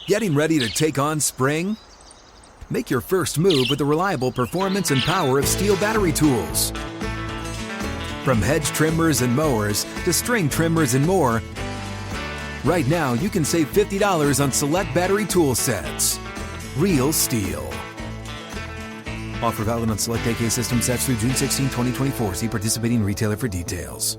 Getting ready to take on spring? Make your first move with the reliable performance and power of Steel battery tools. From hedge trimmers and mowers to string trimmers and more, right now you can save $50 on select battery tool sets. Real Steel. Offer valid on select AK system sets through June 16, 2024. See participating retailer for details.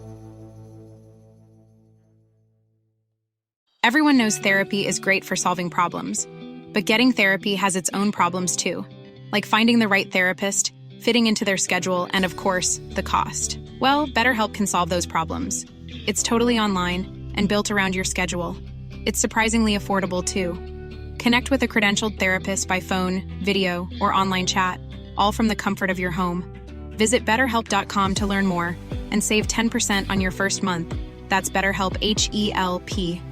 Everyone knows therapy is great for solving problems, but getting therapy has its own problems too, like finding the right therapist, fitting into their schedule, and of course, the cost. Well, BetterHelp can solve those problems. It's totally online and built around your schedule. It's surprisingly affordable too. Connect with a credentialed therapist by phone, video, or online chat, all from the comfort of your home. Visit BetterHelp.com to learn more and save 10% on your first month. That's BetterHelp, H-E-L-P.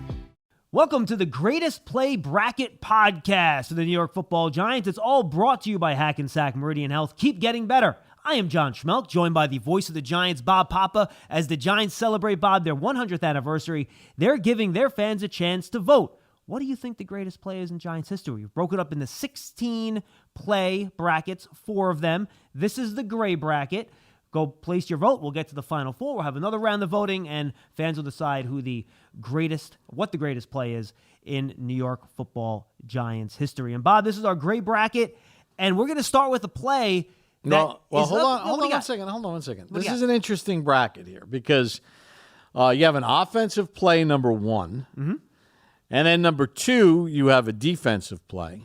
Welcome to the Greatest Play Bracket podcast of the New York Football Giants. It's all brought to you by Hackensack Meridian Health. Keep getting better. I am John Schmeelk, joined by the voice of the Giants, Bob Papa. As the Giants celebrate, Bob, their 100th anniversary, they're giving their fans a chance to vote. What do you think the greatest play is in Giants history? We've broken up into 16 play brackets, 4 of them. This is the gray bracket. Go place your vote. We'll get to the final 4. We'll have another round of voting, and fans will decide what the greatest play is in New York Football Giants history. And Bob, this is our gray bracket, and we're going to start with a play. Hold on one second. This is an interesting bracket here because you have an offensive play, number 1. Mm-hmm. And then number 2, you have a defensive play.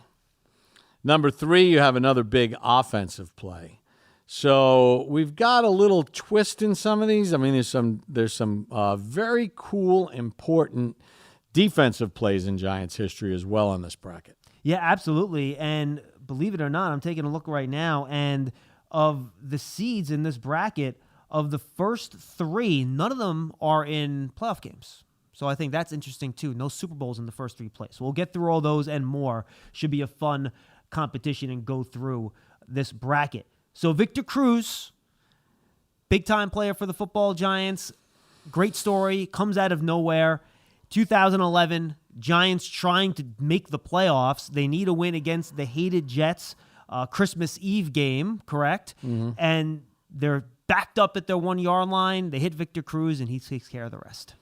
Number 3, you have another big offensive play. So we've got a little twist in some of these. I mean, there's some very cool, important defensive plays in Giants history as well in this bracket. Yeah, absolutely. And believe it or not, I'm taking a look right now, and of the seeds in this bracket, of the first 3, none of them are in playoff games. So I think that's interesting too. No Super Bowls in the first 3 plays. So we'll get through all those and more. Should be a fun competition and go through this bracket. So Victor Cruz, big-time player for the football Giants. Great story. Comes out of nowhere. 2011, Giants trying to make the playoffs. They need a win against the hated Jets. Christmas Eve game, correct? Mm-hmm. And they're backed up at their 1-yard line. They hit Victor Cruz, and he takes care of the rest.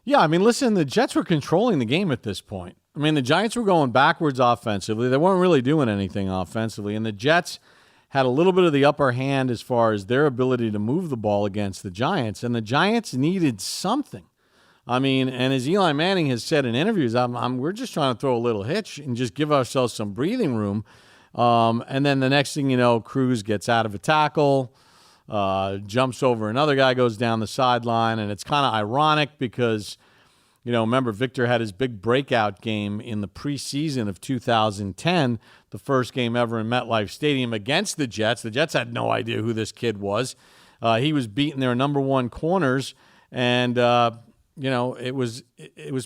Yeah, I mean, listen, the Jets were controlling the game at this point. I mean, the Giants were going backwards offensively. They weren't really doing anything offensively, and the Jets had a little bit of the upper hand as far as their ability to move the ball against the Giants, and the Giants needed something. I mean, and as Eli Manning has said in interviews, we're just trying to throw a little hitch and just give ourselves some breathing room. And then the next thing you know, Cruz gets out of a tackle, jumps over another guy, goes down the sideline, and it's kind of ironic because, remember, Victor had his big breakout game in the preseason of 2010, the first game ever in MetLife Stadium against the Jets. The Jets had no idea who this kid was. He was beating their number 1 corners, and it was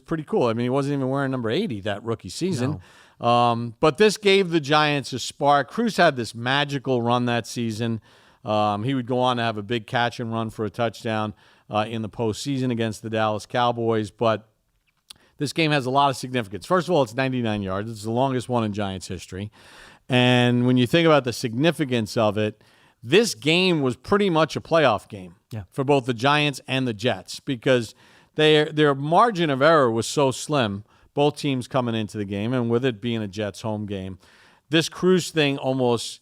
pretty cool. I mean, he wasn't even wearing number 80 that rookie season. No. But this gave the Giants a spark. Cruz had this magical run that season. He would go on to have a big catch and run for a touchdown in the postseason against the Dallas Cowboys, but this game has a lot of significance. First of all, it's 99 yards. It's the longest one in Giants history. And when you think about the significance of it, this game was pretty much a playoff game for both the Giants and the Jets because their margin of error was so slim, both teams coming into the game, and with it being a Jets home game, this Cruz thing almost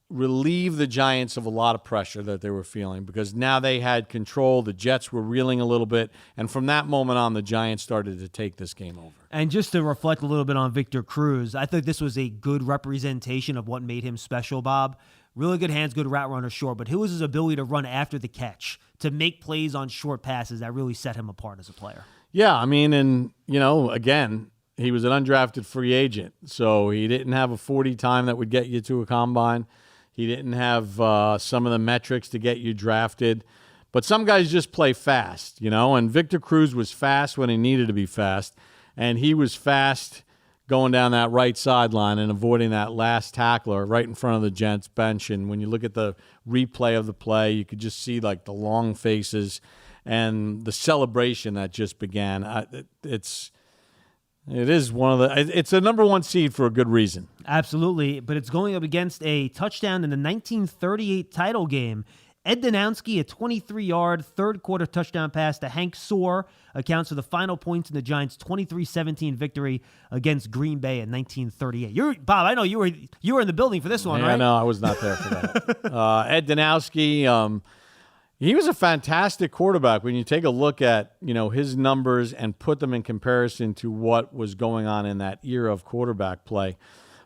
relieve the Giants of a lot of pressure that they were feeling because now they had control. The Jets were reeling a little bit, and from that moment on, the Giants started to take this game over. And just to reflect a little bit on Victor Cruz, I think this was a good representation of what made him special, Bob. Really good hands, good route runner, sure, but it was his ability to run after the catch, to make plays on short passes that really set him apart as a player. Yeah, I mean, and, again, he was an undrafted free agent, so he didn't have a 40 time that would get you to a combine. He didn't have some of the metrics to get you drafted. But some guys just play fast, and Victor Cruz was fast when he needed to be fast, and he was fast going down that right sideline and avoiding that last tackler right in front of the Jets bench. And when you look at the replay of the play, you could just see, the long faces and the celebration that just began. It is it's a number one seed for a good reason. Absolutely, but it's going up against a touchdown in the 1938 title game. Ed Donowski, a 23-yard third-quarter touchdown pass to Hank Soar, accounts for the final points in the Giants' 23-17 victory against Green Bay in 1938. Bob, I know you were in the building for this one, right? No, I was not there for that. Ed Donowski, he was a fantastic quarterback. When you take a look at his numbers and put them in comparison to what was going on in that era of quarterback play.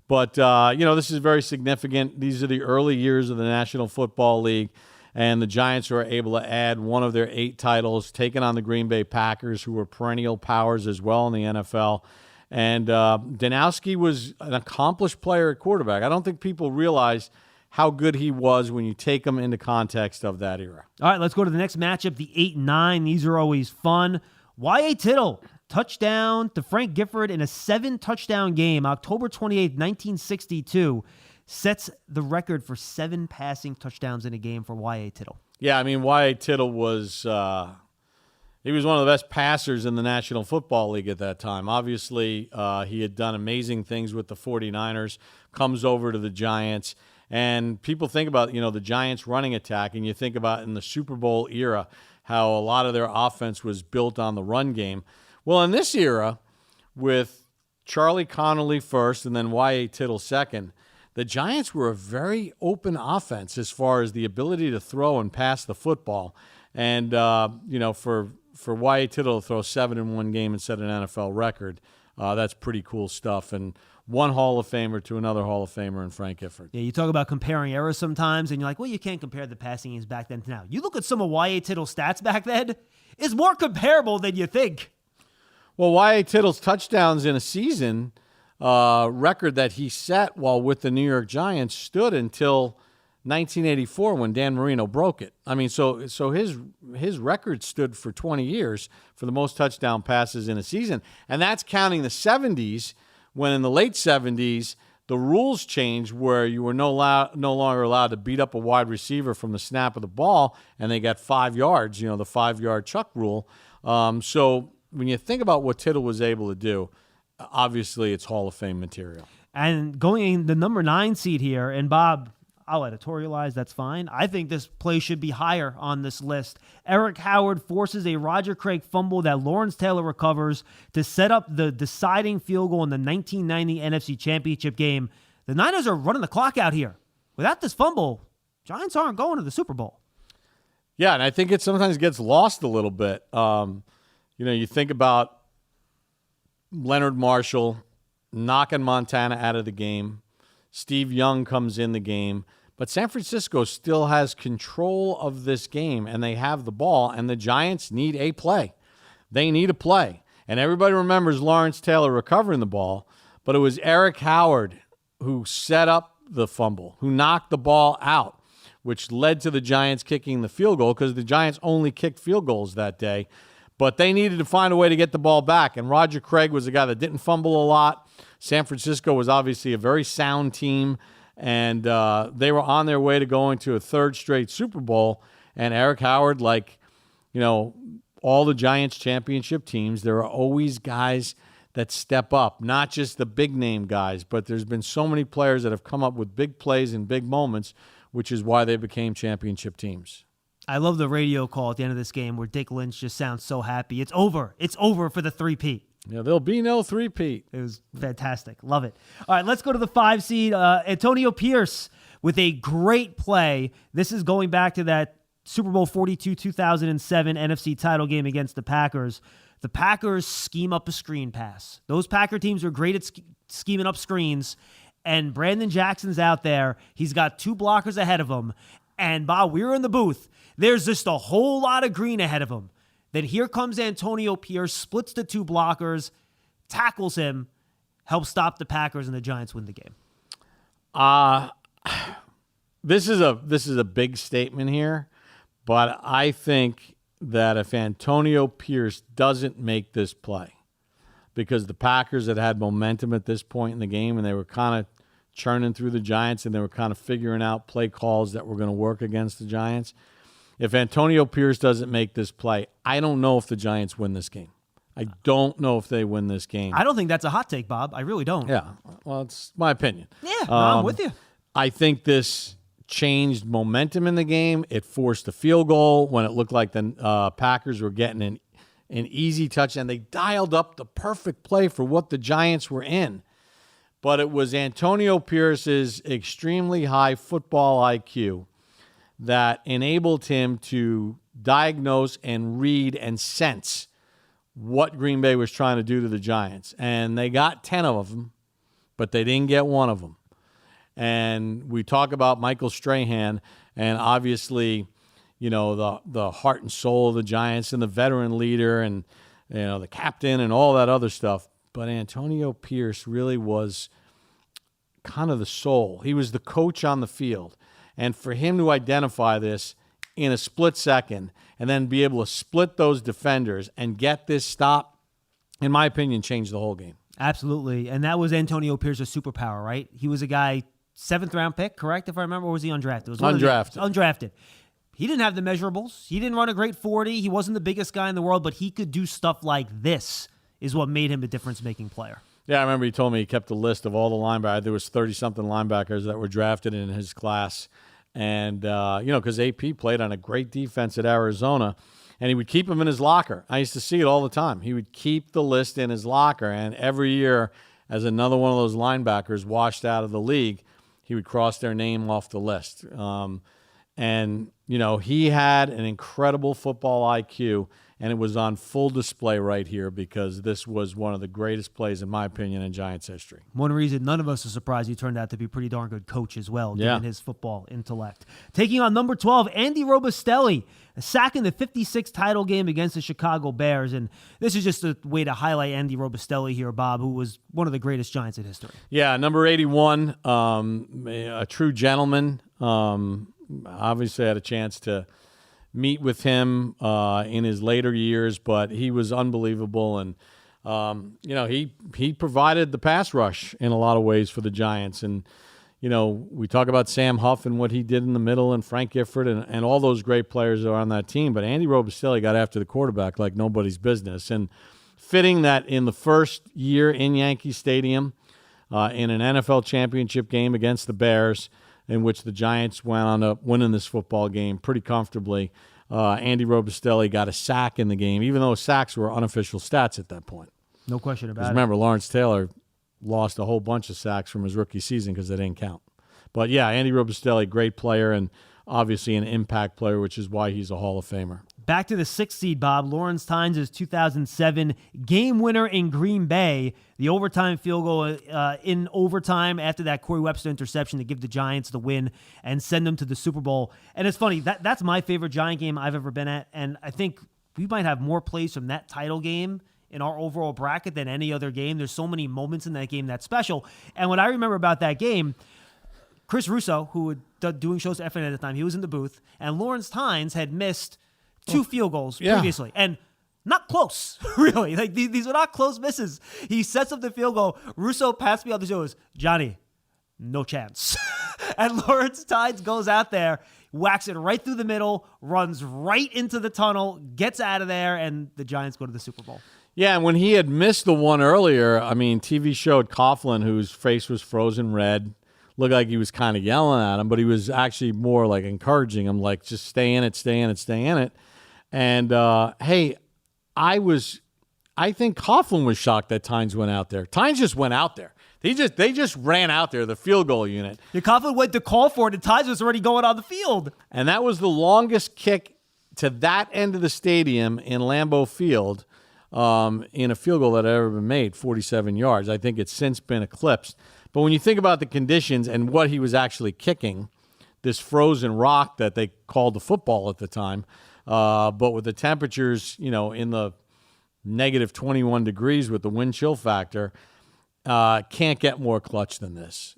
But this is very significant. These are the early years of the National Football League. And the Giants were able to add one of their 8 titles, taking on the Green Bay Packers, who were perennial powers as well in the NFL. And Donowski was an accomplished player at quarterback. I don't think people realize how good he was when you take him into context of that era. All right, let's go to the next matchup, the 8-9. These are always fun. Y.A. Tittle, touchdown to Frank Gifford in a 7-touchdown game, October 28th, 1962. Sets the record for 7 passing touchdowns in a game for Y.A. Tittle. Yeah, I mean, Y.A. Tittle was he was one of the best passers in the National Football League at that time. Obviously, he had done amazing things with the 49ers, comes over to the Giants, and people think about, the Giants' running attack, and you think about in the Super Bowl era how a lot of their offense was built on the run game. Well, in this era, with Charlie Connolly first and then Y.A. Tittle second, the Giants were a very open offense as far as the ability to throw and pass the football. And, for Y.A. Tittle to throw 7 in one game and set an NFL record, that's pretty cool stuff. And one Hall of Famer to another Hall of Famer in Frank Gifford. Yeah, you talk about comparing eras sometimes, and you're like, well, you can't compare the passing games back then to now. You look at some of Y.A. Tittle's stats back then, it's more comparable than you think. Well, Y.A. Tittle's touchdowns in a season record that he set while with the New York Giants stood until 1984 when Dan Marino broke it. I mean, so his record stood for 20 years for the most touchdown passes in a season, and that's counting the 70s when in the late 70s the rules changed where you were no longer allowed to beat up a wide receiver from the snap of the ball, and they got 5 yards, the 5-yard chuck rule. So when you think about what Tittle was able to do, obviously, it's Hall of Fame material. And going in the number 9 seed here, and Bob, I'll editorialize, that's fine. I think this play should be higher on this list. Eric Howard forces a Roger Craig fumble that Lawrence Taylor recovers to set up the deciding field goal in the 1990 NFC Championship game. The Niners are running the clock out here. Without this fumble, Giants aren't going to the Super Bowl. Yeah, and I think it sometimes gets lost a little bit. You think about Leonard Marshall knocking Montana out of the game. Steve Young comes in the game. But San Francisco still has control of this game, and they have the ball, and the Giants need a play. They need a play. And everybody remembers Lawrence Taylor recovering the ball, but it was Eric Howard who set up the fumble, who knocked the ball out, which led to the Giants kicking the field goal because the Giants only kicked field goals that day. But they needed to find a way to get the ball back. And Roger Craig was a guy that didn't fumble a lot. San Francisco was obviously a very sound team. And they were on their way to going to a 3rd straight Super Bowl. And Eric Howard, all the Giants championship teams, there are always guys that step up. Not just the big-name guys, but there's been so many players that have come up with big plays and big moments, which is why they became championship teams. I love the radio call at the end of this game where Dick Lynch just sounds so happy. It's over. It's over for the 3-peat. Yeah, there'll be no 3-peat. It was fantastic. Love it. All right, let's go to the 5 seed. Antonio Pierce with a great play. This is going back to that Super Bowl 42 2007 NFC title game against the Packers. The Packers scheme up a screen pass. Those Packer teams are great at scheming up screens, and Brandon Jackson's out there. He's got 2 blockers ahead of him. And Bob, we were in the booth. There's just a whole lot of green ahead of him. Then here comes Antonio Pierce, splits the 2 blockers, tackles him, helps stop the Packers, and the Giants win the game. This is a big statement here, but I think that if Antonio Pierce doesn't make this play, because the Packers had momentum at this point in the game, and they were kind of churning through the Giants, and they were kind of figuring out play calls that were going to work against the Giants. If Antonio Pierce doesn't make this play, I don't know if the Giants win this game. I don't know if they win this game. I don't think that's a hot take, Bob. I really don't. Yeah, well, it's my opinion. Yeah, no, I'm with you. I think this changed momentum in the game. It forced a field goal when it looked like the Packers were getting an easy touchdown. They dialed up the perfect play for what the Giants were in. But it was Antonio Pierce's extremely high football IQ that enabled him to diagnose and read and sense what Green Bay was trying to do to the Giants. And they got 10 of them, but they didn't get one of them. And we talk about Michael Strahan and obviously, the heart and soul of the Giants and the veteran leader and, the captain and all that other stuff. But Antonio Pierce really was kind of the soul. He was the coach on the field. And for him to identify this in a split second and then be able to split those defenders and get this stop, in my opinion, changed the whole game. Absolutely. And that was Antonio Pierce's superpower, right? He was a guy, 7th-round pick, correct, if I remember? Or was he undrafted? It was undrafted. He didn't have the measurables. He didn't run a great 40. He wasn't the biggest guy in the world, but he could do stuff like this is what made him a difference-making player. Yeah, I remember he told me he kept a list of all the linebackers. There was 30-something linebackers that were drafted in his class. And, because AP played on a great defense at Arizona, and he would keep them in his locker. I used to see it all the time. He would keep the list in his locker, and every year, as another one of those linebackers washed out of the league, he would cross their name off the list. He had an incredible football IQ, and it was on full display right here because this was one of the greatest plays, in my opinion, in Giants history. One reason none of us are surprised he turned out to be a pretty darn good coach as well, given his football intellect. Taking on number 12, Andy Robustelli, a sack in the 56th title game against the Chicago Bears. And this is just a way to highlight Andy Robustelli here, Bob, who was one of the greatest Giants in history. Yeah, number 81, a true gentleman. Obviously had a chance to meet with him in his later years, but he was unbelievable. And, he provided the pass rush in a lot of ways for the Giants. And, we talk about Sam Huff and what he did in the middle and Frank Gifford and all those great players that are on that team. But Andy Robustelli got after the quarterback like nobody's business. And fitting that in the first year in Yankee Stadium in an NFL championship game against the Bears, in which the Giants went up winning this football game pretty comfortably. Andy Robustelli got a sack in the game, even though sacks were unofficial stats at that point. No question about it. Remember, Lawrence Taylor lost a whole bunch of sacks from his rookie season because they didn't count. But, yeah, Andy Robustelli, great player and obviously an impact player, which is why he's a Hall of Famer. Back to the 6th seed, Bob. Lawrence Tynes' 2007 game winner in Green Bay. The overtime field goal in overtime after that Corey Webster interception to give the Giants the win and send them to the Super Bowl. And it's funny, that's my favorite Giant game I've ever been at. And I think we might have more plays from that title game in our overall bracket than any other game. There's so many moments in that game that's special. And what I remember about that game, Chris Russo, who was doing shows at FN at the time, he was in the booth, and Lawrence Tynes had missed 2 field goals previously. And not close, really. Like these were not close misses. He sets up the field goal. Russo passed me on the show. Johnny, no chance. And Lawrence Tynes goes out there, whacks it right through the middle, runs right into the tunnel, gets out of there, and the Giants go to the Super Bowl. Yeah, and when he had missed the one earlier, TV showed Coughlin, whose face was frozen red, looked like he was kind of yelling at him, but he was actually more like encouraging him, like, just stay in it, stay in it, stay in it. And, I think Coughlin was shocked that Tynes went out there. Tynes just went out there. They just ran out there, the field goal unit. Yeah, Coughlin went to call for it, and Tynes was already going on the field. And that was the longest kick to that end of the stadium in Lambeau Field in a field goal that had ever been made, 47 yards. I think it's since been eclipsed. But when you think about the conditions and what he was actually kicking, this frozen rock that they called the football at the time, but with the temperatures, in the negative 21 degrees with the wind chill factor, can't get more clutch than this.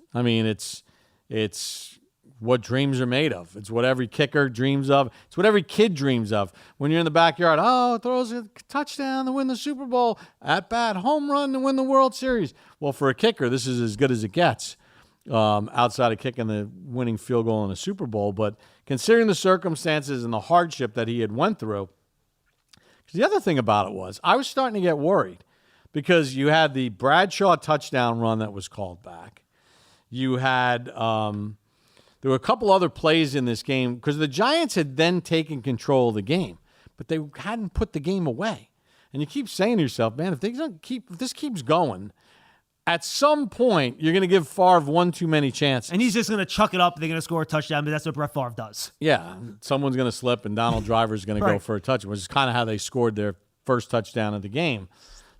It's what dreams are made of. It's what every kicker dreams of. It's what every kid dreams of. When you're in the backyard, throws a touchdown to win the Super Bowl, at bat, home run to win the World Series. Well, for a kicker, this is as good as it gets, outside of kicking the winning field goal in a Super Bowl. But considering the circumstances and the hardship that he had went through, Because the other thing about it was I was starting to get worried because you had the Bradshaw touchdown run that was called back. You had there were a couple other plays in this game because the Giants had then taken control of the game, but they hadn't put the game away. And you keep saying to yourself, man, if this keeps going, at some point you're going to give Favre one too many chances. And he's just going to chuck it up. They're going to score a touchdown, but that's what Brett Favre does. Yeah, someone's going to slip, and Donald Driver's going to go for a touchdown, which is kind of how they scored their first touchdown of the game.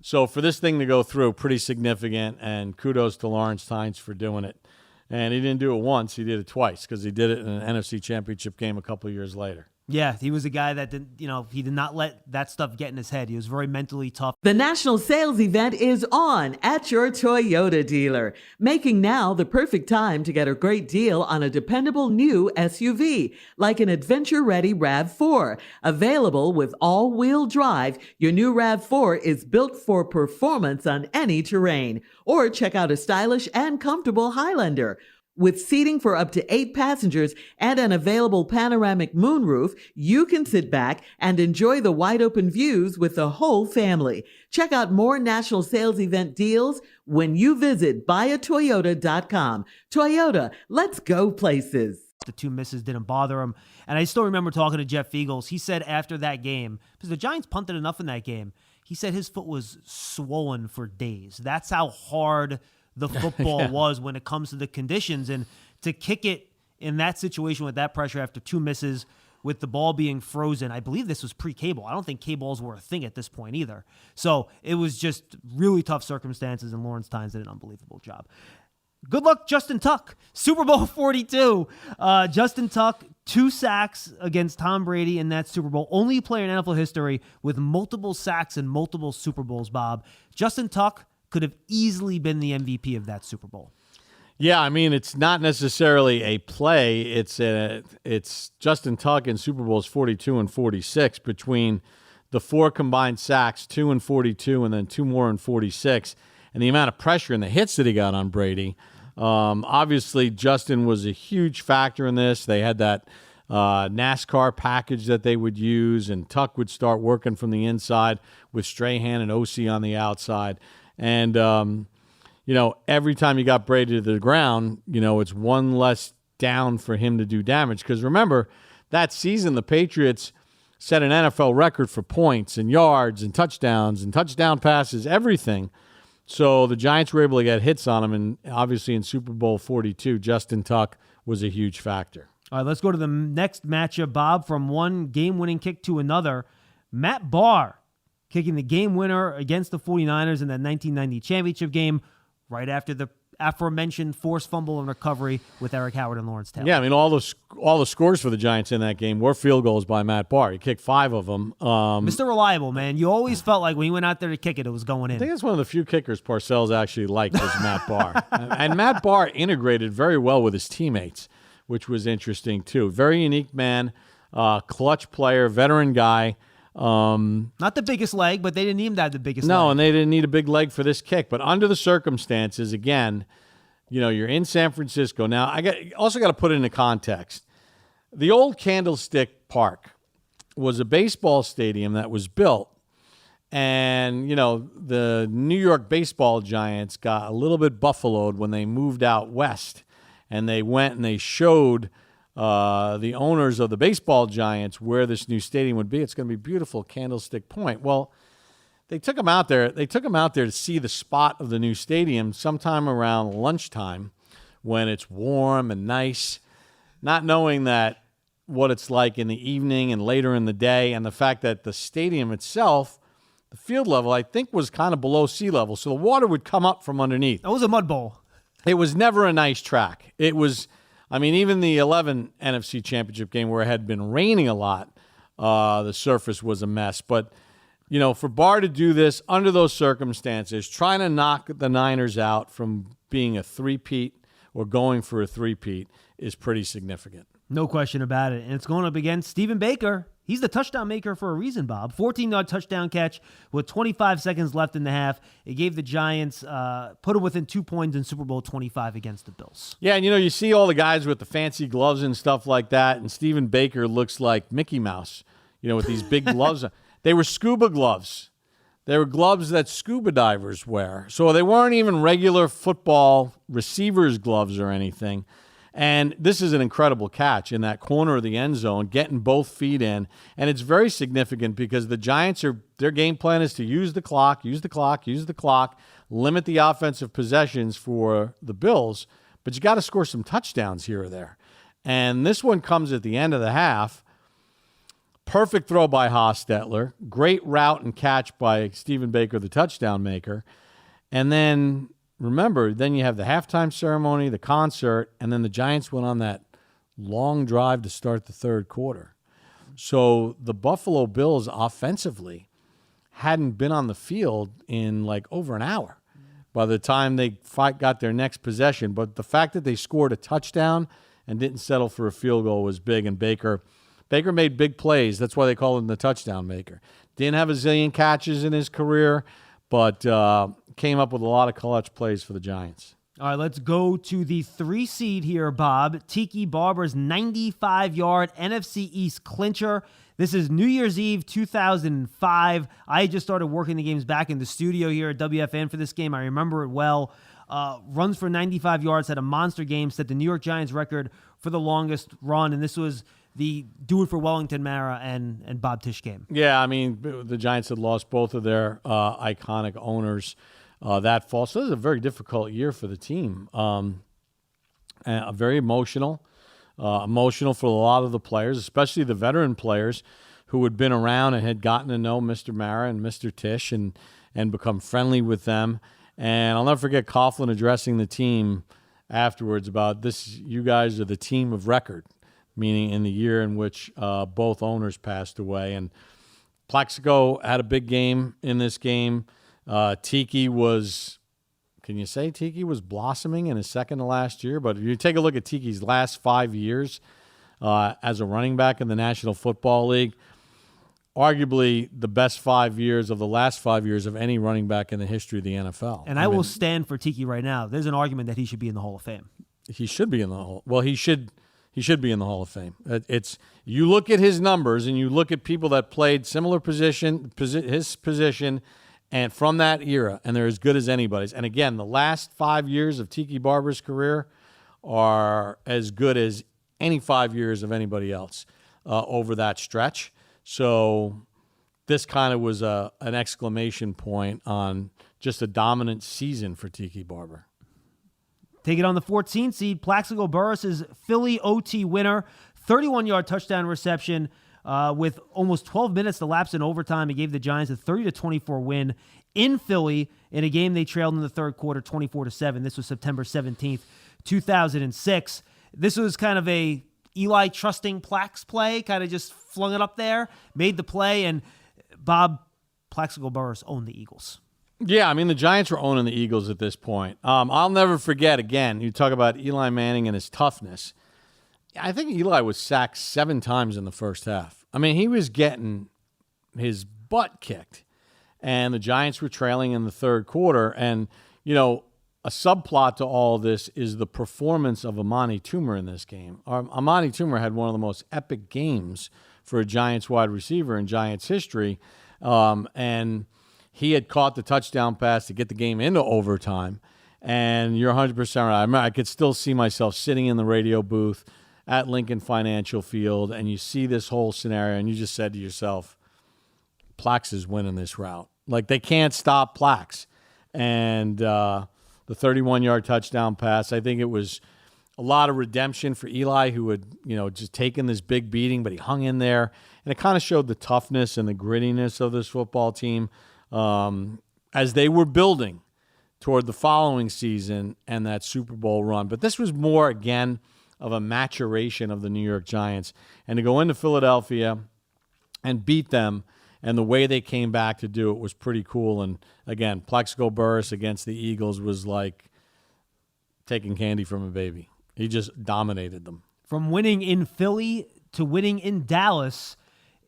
So for this thing to go through, pretty significant, and kudos to Lawrence Tynes for doing it. And he didn't do it once, he did it twice because he did it in an NFC Championship game a couple of years later. Yeah, he was a guy that he did not let that stuff get in his head. He was very mentally tough. The national sales event is on at your Toyota dealer, making now the perfect time to get a great deal on a dependable new SUV, like an adventure-ready RAV4. Available with all-wheel drive, your new RAV4 is built for performance on any terrain. Or check out a stylish and comfortable Highlander. With seating for up to 8 passengers and an available panoramic moonroof, you can sit back and enjoy the wide-open views with the whole family. Check out more national sales event deals when you visit buyatoyota.com. Toyota, let's go places. The 2 misses didn't bother him. And I still remember talking to Jeff Eagles. He said after that game, because the Giants punted enough in that game, he said his foot was swollen for days. That's how hard the football was when it comes to the conditions. And to kick it in that situation with that pressure after 2 misses with the ball being frozen, I believe this was pre-K-ball. I don't think K-balls were a thing at this point either. So it was just really tough circumstances, and Lawrence Tynes did an unbelievable job. Good luck, Justin Tuck. Super Bowl 42. Justin Tuck, 2 sacks against Tom Brady in that Super Bowl. Only player in NFL history with multiple sacks and multiple Super Bowls, Bob. Justin Tuck could have easily been the MVP of that Super Bowl. Yeah, I mean, it's not necessarily a play. It's Justin Tuck in Super Bowls 42 and 46 between the 4 combined sacks, 2 in 42 and then 2 more in 46, and the amount of pressure and the hits that he got on Brady. Obviously, Justin was a huge factor in this. They had that NASCAR package that they would use, and Tuck would start working from the inside with Strahan and O.C. on the outside. And, every time you got Brady to the ground, it's one less down for him to do damage. Because remember, that season, the Patriots set an NFL record for points and yards and touchdowns and touchdown passes, everything. So the Giants were able to get hits on him. And obviously in Super Bowl 42, Justin Tuck was a huge factor. All right, let's go to the next matchup, Bob. From one game-winning kick to another, Matt Barr kicking the game winner against the 49ers in that 1990 championship game right after the aforementioned forced fumble and recovery with Eric Howard and Lawrence Taylor. Yeah, I mean, all the scores for the Giants in that game were field goals by Matt Barr. He kicked 5 of them. Mr. Reliable, man. You always felt like when he went out there to kick it, it was going in. I think that's one of the few kickers Parcells actually liked was Matt Barr. And Matt Barr integrated very well with his teammates, which was interesting too. Very unique man, clutch player, veteran guy. Not the biggest leg, but they didn't need him to have the biggest leg. No, and they didn't need a big leg for this kick. But under the circumstances, again, you're in San Francisco. Now, I also got to put it into context. The old Candlestick Park was a baseball stadium that was built, and, the New York baseball Giants got a little bit buffaloed when they moved out west, and they went and they showed the owners of the baseball Giants where this new stadium would be. It's going to be beautiful, Candlestick Point. Well, they took them out there. They took them out there to see the spot of the new stadium sometime around lunchtime when it's warm and nice, not knowing that what it's like in the evening and later in the day, and the fact that the stadium itself, the field level, I think was kind of below sea level, so the water would come up from underneath. That was a mud bowl. It was never a nice track. It was, even the 11 NFC Championship game where it had been raining a lot, the surface was a mess. But, for Barr to do this under those circumstances, trying to knock the Niners out from being a three-peat or going for a three-peat is pretty significant. No question about it. And it's going up against Stephen Baker. He's the touchdown maker for a reason, Bob. 14-yard touchdown catch with 25 seconds left in the half. It gave the Giants, put them within 2 points in Super Bowl 25 against the Bills. Yeah, and you see all the guys with the fancy gloves and stuff like that, and Stephen Baker looks like Mickey Mouse, with these big gloves. They were scuba gloves. They were gloves that scuba divers wear. So they weren't even regular football receivers' gloves or anything. And this is an incredible catch in that corner of the end zone, getting both feet in. And it's very significant because the Giants their game plan is to use the clock, limit the offensive possessions for the Bills, but you got to score some touchdowns here or there. And this one comes at the end of the half. Perfect throw by Hostetler. Great route and catch by Stephen Baker, the touchdown maker. And then, remember, then you have the halftime ceremony, the concert, and then the Giants went on that long drive to start the third quarter. So the Buffalo Bills offensively hadn't been on the field in like over an hour by the time they got their next possession. But the fact that they scored a touchdown and didn't settle for a field goal was big, and Baker made big plays. That's why they call him the touchdown maker. Didn't have a zillion catches in his career, but came up with a lot of clutch plays for the Giants. All right, let's go to the 3 seed here, Bob. Tiki Barber's 95-yard NFC East clincher. This is New Year's Eve 2005. I just started working the games back in the studio here at WFN for this game. I remember it well. Runs for 95 yards, had a monster game, set the New York Giants record for the longest run, and this was the do it for Wellington Mara and Bob Tisch game. Yeah, I mean, the Giants had lost both of their iconic owners that fall. So this is a very difficult year for the team. Very emotional for a lot of the players, especially the veteran players who had been around and had gotten to know Mr. Mara and Mr. Tisch and become friendly with them. And I'll never forget Coughlin addressing the team afterwards about this, you guys are the team of record, meaning in the year in which both owners passed away. And Plaxico had a big game in this game. Tiki was blossoming in his second to last year? But if you take a look at Tiki's last 5 years as a running back in the National Football League, arguably the best 5 years of the last 5 years of any running back in the history of the NFL. And I will stand for Tiki right now. There's an argument that he should be in the Hall of Fame. He should be in the Hall. Well, he should be in the Hall of Fame. It's you look at his numbers and you look at people that played similar his position, and from that era, and they're as good as anybody's. And again, the last 5 years of Tiki Barber's career are as good as any 5 years of anybody else over that stretch. So this kind of was an exclamation point on just a dominant season for Tiki Barber. Take it on the 14 seed. Plaxico Burress' Philly OT winner, 31-yard touchdown reception with almost 12 minutes to lapse in overtime. He gave the Giants a 30-24 win in Philly in a game they trailed in the third quarter 24-7. This was September 17th, 2006. This was kind of a Eli trusting Plax play, kind of just flung it up there, made the play, and Bob Plaxico Burress owned the Eagles. Yeah, I mean, the Giants were owning the Eagles at this point. I'll never forget, again, you talk about Eli Manning and his toughness. I think Eli was sacked 7 times in the first half. I mean, he was getting his butt kicked, and the Giants were trailing in the third quarter. And, you know, a subplot to all this is the performance of Amani Toomer in this game. Amani Toomer had one of the most epic games for a Giants wide receiver in Giants history, and he had caught the touchdown pass to get the game into overtime. And you're 100% right. I could still see myself sitting in the radio booth at Lincoln Financial Field, and you see this whole scenario, and you just said to yourself, Plax is winning this route. Like, they can't stop Plax. And the 31-yard touchdown pass, I think it was a lot of redemption for Eli, who had, just taken this big beating, but he hung in there. And it kind of showed the toughness and the grittiness of this football team as they were building toward the following season and that Super Bowl run. But this was more, again, of a maturation of the New York Giants. And to go into Philadelphia and beat them, and the way they came back to do it was pretty cool. And, again, Plaxico Burress against the Eagles was like taking candy from a baby. He just dominated them. From winning in Philly to winning in Dallas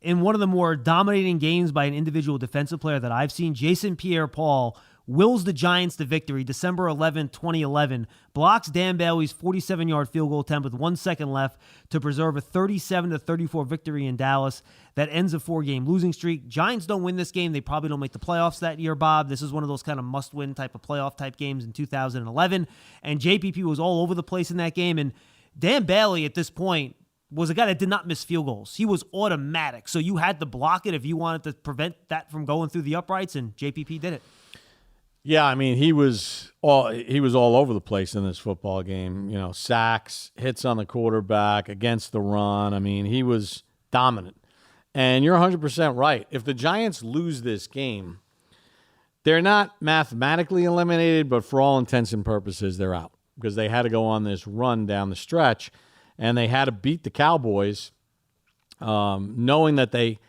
in one of the more dominating games by an individual defensive player that I've seen, Jason Pierre-Paul wills the Giants to victory December 11, 2011, blocks Dan Bailey's 47-yard field goal attempt with 1 second left to preserve a 37-34 victory in Dallas that ends a 4-game losing streak. Giants don't win this game. They probably don't make the playoffs that year, Bob. This is one of those kind of must-win type of playoff-type games in 2011, and JPP was all over the place in that game, and Dan Bailey at this point was a guy that did not miss field goals. He was automatic, so you had to block it if you wanted to prevent that from going through the uprights, and JPP did it. Yeah, I mean, he was all over the place in this football game. You know, sacks, hits on the quarterback, against the run. I mean, he was dominant. And you're 100% right. If the Giants lose this game, they're not mathematically eliminated, but for all intents and purposes, they're out because they had to go on this run down the stretch. And they had to beat the Cowboys, knowing that they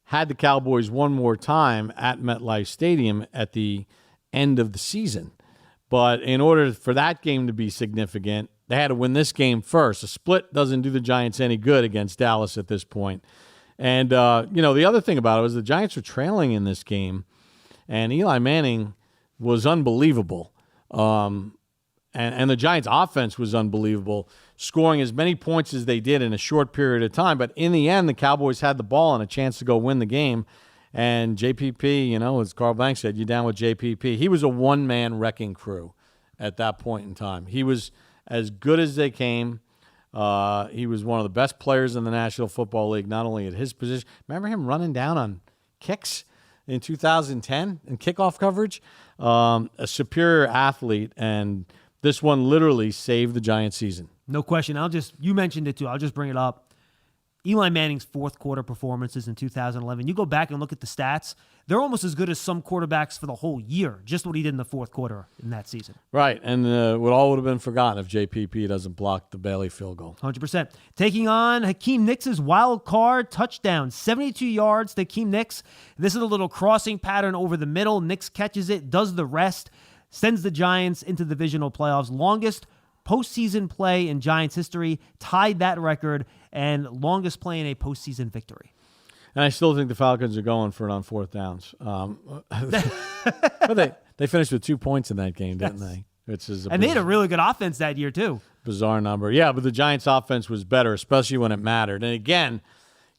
had the Cowboys one more time at MetLife Stadium at the end of the season. But in order for that game to be significant, they had to win this game first. A split doesn't do the Giants any good against Dallas at this point. And, the other thing about it was the Giants were trailing in this game, and Eli Manning was unbelievable. And the Giants' offense was unbelievable, scoring as many points as they did in a short period of time. But in the end, the Cowboys had the ball and a chance to go win the game. And JPP, as Carl Banks said, you down with JPP. He was a one-man wrecking crew at that point in time. He was as good as they came. He was one of the best players in the National Football League, not only at his position. Remember him running down on kicks in 2010 in kickoff coverage? A superior athlete, and this one literally saved the Giants' season. No question. You mentioned it too. I'll just bring it up. Eli Manning's fourth quarter performances in 2011. You go back and look at the stats. They're almost as good as some quarterbacks for the whole year, just what he did in the fourth quarter in that season. Right. And what all would have been forgotten if JPP doesn't block the Bailey field goal. 100%. Taking on Hakeem Nicks' wild card touchdown. 72 yards to Hakeem Nicks. This is a little crossing pattern over the middle. Nicks catches it, does the rest, sends the Giants into the divisional playoffs. Longest postseason play in Giants history, tied that record, and longest play in a postseason victory. And I still think the Falcons are going for it on fourth downs. But they finished with 2 points in that game, didn't they? And they had a really good offense that year, too. Bizarre number. Yeah, but the Giants' offense was better, especially when it mattered. And again,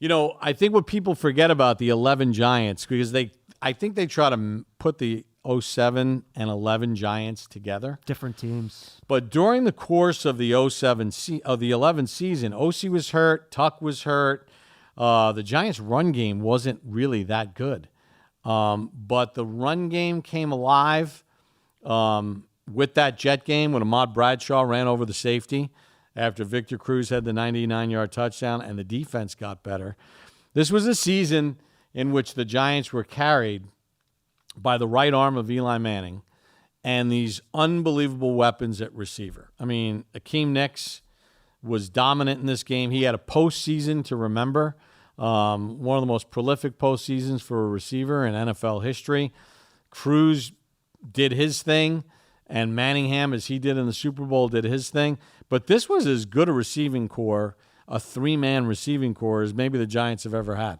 I think what people forget about the 11 Giants, because I think they try to put the 07 and 11 Giants together. Different teams. But during the course of the 11 season, OC was hurt, Tuck was hurt. The Giants' run game wasn't really that good. But the run game came alive with that Jet game when Ahmad Bradshaw ran over the safety after Victor Cruz had the 99-yard touchdown, and the defense got better. This was a season in which the Giants were carried by the right arm of Eli Manning and these unbelievable weapons at receiver. I mean, Hakeem Nicks was dominant in this game. He had a postseason to remember, one of the most prolific postseasons for a receiver in NFL history. Cruz did his thing, and Manningham, as he did in the Super Bowl, did his thing. But this was as good a receiving core, a three-man receiving core, as maybe the Giants have ever had.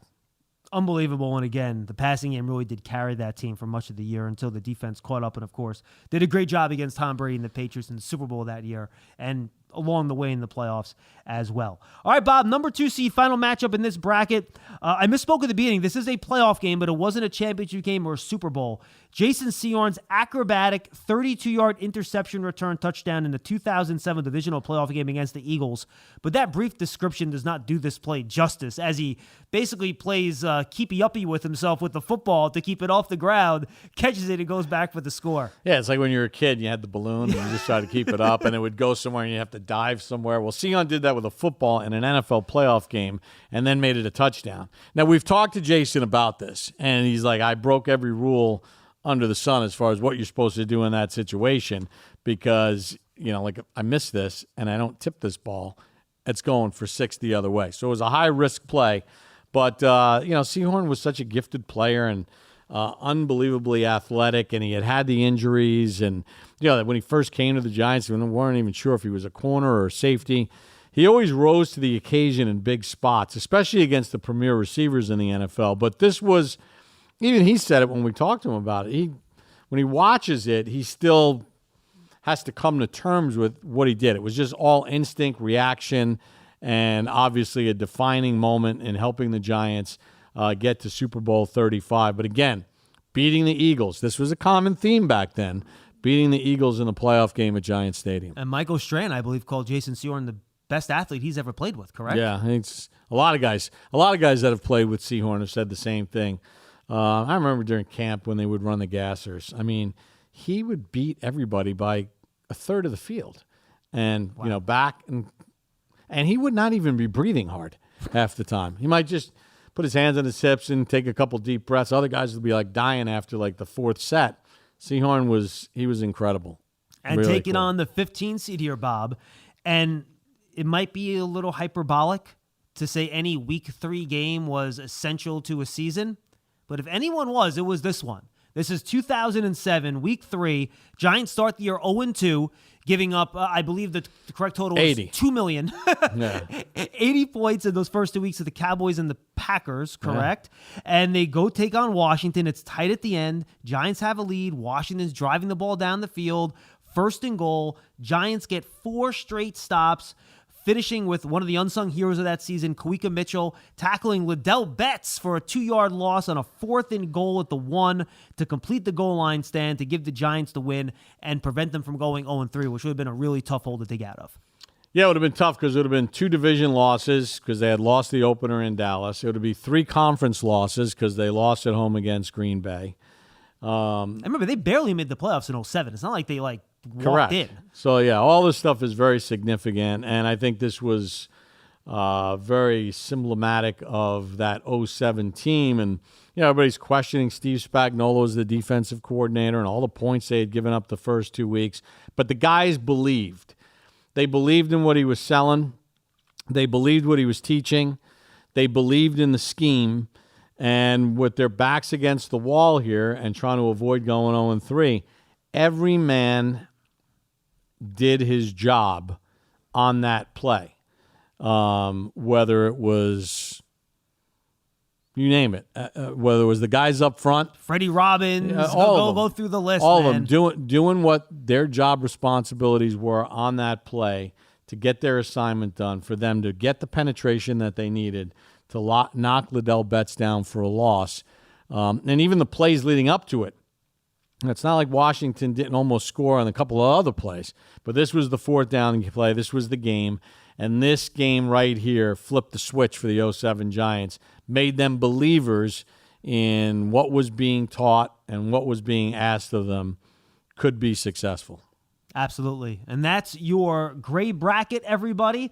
Unbelievable. And again, the passing game really did carry that team for much of the year until the defense caught up and, of course, did a great job against Tom Brady and the Patriots in the Super Bowl that year and along the way in the playoffs as well. All right, Bob, number 2 seed, final matchup in this bracket. I misspoke at the beginning. This is a playoff game, but it wasn't a championship game or a Super Bowl. Jason Sehorn's acrobatic 32-yard interception return touchdown in the 2007 divisional playoff game against the Eagles. But that brief description does not do this play justice, as he basically plays keepy-uppy with himself with the football to keep it off the ground, catches it, and goes back for the score. Yeah, it's like when you were a kid, you had the balloon, and you just tried to keep it up, and it would go somewhere, and you have to dive somewhere. Well, Sehorn did that with a football in an NFL playoff game and then made it a touchdown. Now, we've talked to Jason about this, and he's like, I broke every rule under the sun as far as what you're supposed to do in that situation because, I miss this and I don't tip this ball, it's going for 6 the other way. So it was a high-risk play. But, Sehorn was such a gifted player and unbelievably athletic, and he had the injuries. And, when he first came to the Giants, we weren't even sure if he was a corner or a safety. He always rose to the occasion in big spots, especially against the premier receivers in the NFL. But this was, even he said it when we talked to him about it. When when he watches it, he still has to come to terms with what he did. It was just all instinct, reaction, and obviously a defining moment in helping the Giants get to Super Bowl 35. But again, beating the Eagles. This was a common theme back then, beating the Eagles in the playoff game at Giant Stadium. And Michael Strahan, I believe, called Jason Sehorn the best athlete he's ever played with, correct? Yeah, it's a lot of guys that have played with Sehorn have said the same thing. I remember during camp when they would run the gassers. I mean, he would beat everybody by a third of the field. And, back and he would not even be breathing hard half the time. He might just put his hands on his hips and take a couple deep breaths. Other guys would be like dying after like the fourth set. Sehorn was incredible. And really taking cool. on the 15 seed here, Bob. And it might be a little hyperbolic to say any week 3 game was essential to a season. But if anyone was, it was this one. This is 2007, week 3. Giants start the year 0-2, giving up, I believe the correct total was 80. $2 million. Yeah. 80 points in those first 2 weeks of the Cowboys and the Packers, correct? Yeah. And they go take on Washington. It's tight at the end. Giants have a lead. Washington's driving the ball down the field. 1st and goal. Giants get 4 straight stops, finishing with one of the unsung heroes of that season, Kawika Mitchell, tackling Liddell Betts for a 2-yard loss on a 4th and goal at the 1 to complete the goal line stand to give the Giants the win and prevent them from going 0-3, which would have been a really tough hole to dig out of. Yeah, it would have been tough because it would have been 2 division losses because they had lost the opener in Dallas. It would be 3 conference losses because they lost at home against Green Bay. I remember they barely made the playoffs in 2007. It's not like they walked Correct. in. So, yeah, all this stuff is very significant, and I think this was very symptomatic of that 2007 team. And, everybody's questioning Steve Spagnuolo as the defensive coordinator and all the points they had given up the first 2 weeks. But the guys believed. They believed in what he was selling. They believed what he was teaching. They believed in the scheme. And with their backs against the wall here and trying to avoid going 0-3, every man did his job on that play, whether it was, you name it, whether it was the guys up front, Freddie Robbins, go through the list. All of them doing what their job responsibilities were on that play to get their assignment done, for them to get the penetration that they needed to knock Liddell Betts down for a loss. And even the plays leading up to it. It's not like Washington didn't almost score on a couple of other plays, but this was the 4th down play. This was the game. And this game right here flipped the switch for the 2007 Giants, made them believers in what was being taught and what was being asked of them could be successful. Absolutely. And that's your gray bracket, everybody.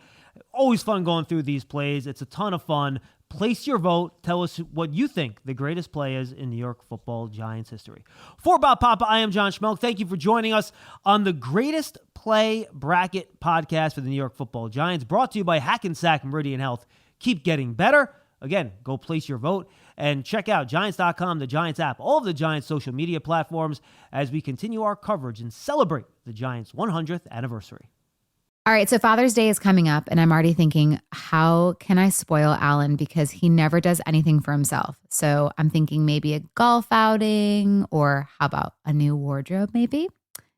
Always fun going through these plays. It's a ton of fun. Place your vote. Tell us what you think the greatest play is in New York Football Giants history. For Bob Papa, I am John Schmeelk. Thank you for joining us on the Greatest Play Bracket podcast for the New York Football Giants, brought to you by Hackensack Meridian Health. Keep getting better. Again, go place your vote and check out Giants.com, the Giants app, all of the Giants social media platforms as we continue our coverage and celebrate the Giants' 100th anniversary. All right, so Father's Day is coming up, and I'm already thinking, how can I spoil Alan? Because he never does anything for himself. So I'm thinking maybe a golf outing, or how about a new wardrobe maybe?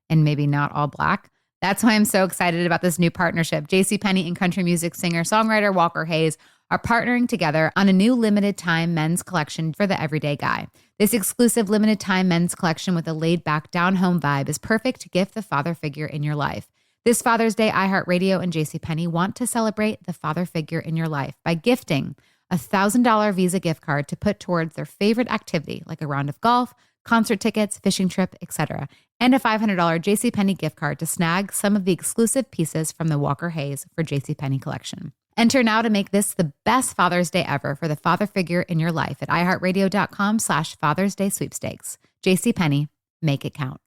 And maybe not all black. That's why I'm so excited about this new partnership. JCPenney and country music singer-songwriter Walker Hayes are partnering together on a new limited-time men's collection for the everyday guy. This exclusive limited-time men's collection with a laid-back, down-home vibe is perfect to gift the father figure in your life. This Father's Day, iHeartRadio and JCPenney want to celebrate the father figure in your life by gifting a $1,000 Visa gift card to put towards their favorite activity, like a round of golf, concert tickets, fishing trip, etc., and a $500 JCPenney gift card to snag some of the exclusive pieces from the Walker Hayes for JCPenney collection. Enter now to make this the best Father's Day ever for the father figure in your life at iHeartRadio.com/Father's Day sweepstakes. JCPenney, make it count.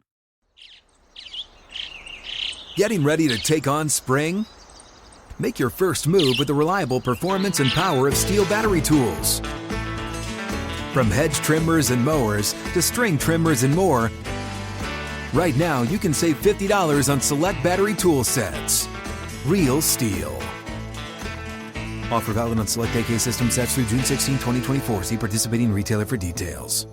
Getting ready to take on spring? Make your first move with the reliable performance and power of Steel battery tools. From hedge trimmers and mowers to string trimmers and more, right now you can save $50 on select battery tool sets. Real Steel. Offer valid on select AK system sets through June 16, 2024. See participating retailer for details.